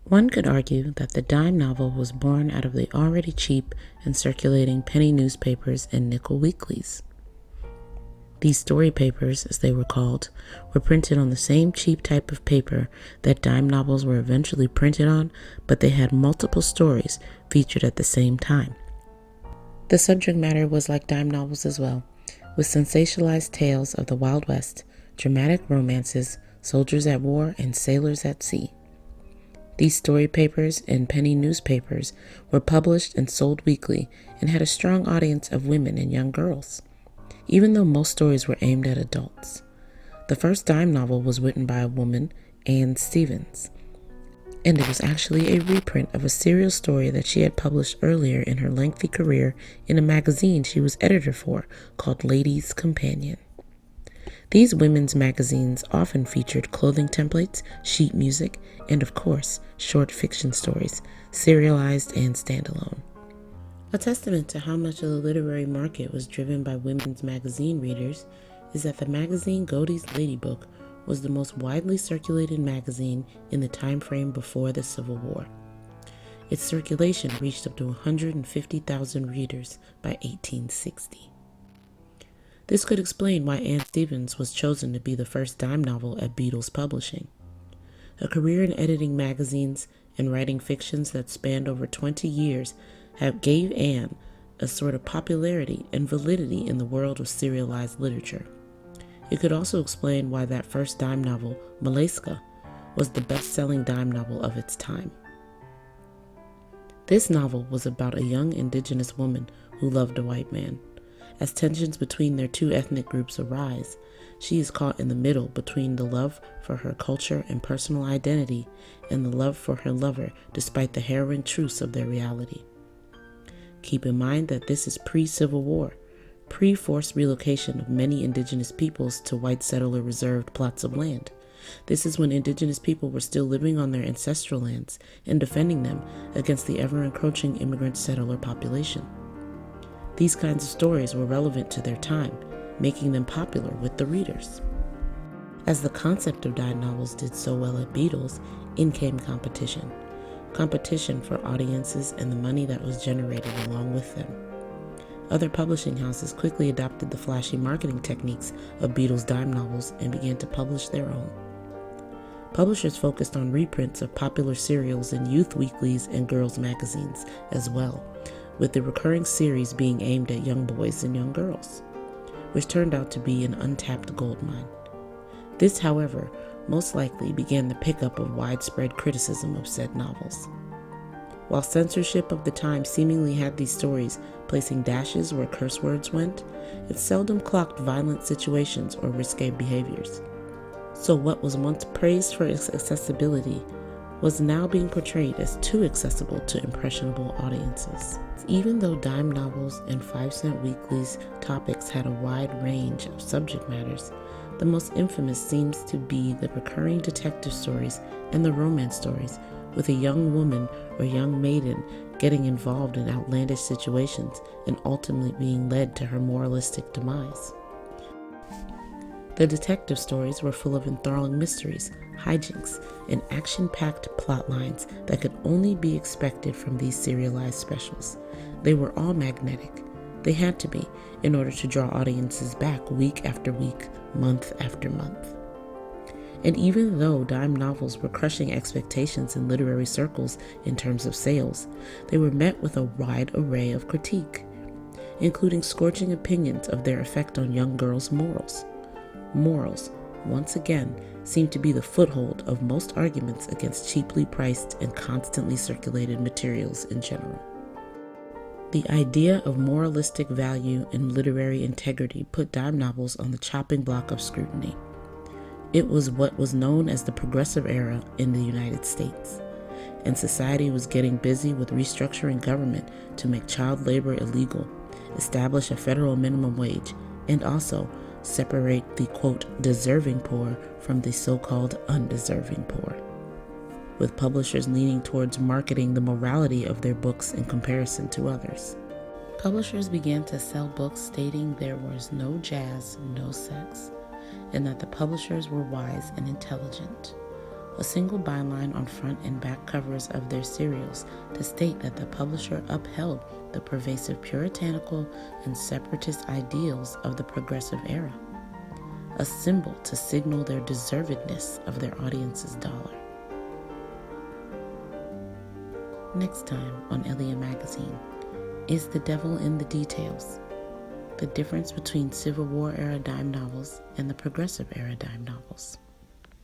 One could argue that the dime novel was born out of the already cheap and circulating penny newspapers and nickel weeklies. These story papers, as they were called, were printed on the same cheap type of paper that dime novels were eventually printed on, but they had multiple stories featured at the same time. The subject matter was like dime novels as well, with sensationalized tales of the Wild West, dramatic romances, soldiers at war, and sailors at sea. These story papers and penny newspapers were published and sold weekly and had a strong audience of women and young girls, even though most stories were aimed at adults. The first dime novel was written by a woman, Anne Stevens, and it was actually a reprint of a serial story that she had published earlier in her lengthy career in a magazine she was editor for called Ladies' Companion. These women's magazines often featured clothing templates, sheet music, and of course, short fiction stories, serialized and standalone. A testament to how much of the literary market was driven by women's magazine readers is that the magazine Godey's Lady Book was the most widely circulated magazine in the time frame before the Civil War. Its circulation reached up to 150,000 readers by 1860. This could explain why Anne Stevens was chosen to be the first dime novel at Beatles Publishing. A career in editing magazines and writing fictions that spanned over 20 years gave Anne a sort of popularity and validity in the world of serialized literature. It could also explain why that first dime novel, Maleska, was the best-selling dime novel of its time. This novel was about a young indigenous woman who loved a white man. As tensions between their two ethnic groups arise, she is caught in the middle between the love for her culture and personal identity and the love for her lover despite the harrowing truths of their reality. Keep in mind that this is pre-Civil War, pre-forced relocation of many indigenous peoples to white settler-reserved plots of land. This is when indigenous people were still living on their ancestral lands and defending them against the ever-encroaching immigrant settler population. These kinds of stories were relevant to their time, making them popular with the readers. As the concept of dime novels did so well at Beatles, in came competition. Competition for audiences and the money that was generated along with them. Other publishing houses quickly adopted the flashy marketing techniques of Beatles' dime novels and began to publish their own. Publishers focused on reprints of popular serials in youth weeklies and girls' magazines as well, with the recurring series being aimed at young boys and young girls, which turned out to be an untapped goldmine. This, however, most likely began the pickup of widespread criticism of said novels. While censorship of the time seemingly had these stories placing dashes where curse words went, it seldom clocked violent situations or risque behaviors. So what was once praised for its accessibility was now being portrayed as too accessible to impressionable audiences. Even though dime novels and 5-cent weeklies topics had a wide range of subject matters, the most infamous seems to be the recurring detective stories and the romance stories, with a young woman or young maiden getting involved in outlandish situations and ultimately being led to her moralistic demise. The detective stories were full of enthralling mysteries, hijinks, and action-packed plot lines that could only be expected from these serialized specials. They were all magnetic. They had to be, in order to draw audiences back week after week, month after month. And even though dime novels were crushing expectations in literary circles in terms of sales, they were met with a wide array of critique, including scorching opinions of their effect on young girls' morals. Morals, once again, seem to be the foothold of most arguments against cheaply priced and constantly circulated materials in general. The idea of moralistic value and literary integrity put dime novels on the chopping block of scrutiny. It was what was known as the Progressive Era in the United States, and society was getting busy with restructuring government to make child labor illegal, establish a federal minimum wage, and also separate the, quote, deserving poor from the so-called undeserving poor, with publishers leaning towards marketing the morality of their books in comparison to others. Publishers began to sell books stating there was no jazz, no sex, and that the publishers were wise and intelligent. a single byline on front and back covers of their serials to state that the publisher upheld the pervasive puritanical and separatist ideals of the progressive era, a symbol to signal their deservedness of their audience's dollar. Next time on ELIA Magazine, is the devil in the details? The difference between Civil War era dime novels and the progressive era dime novels.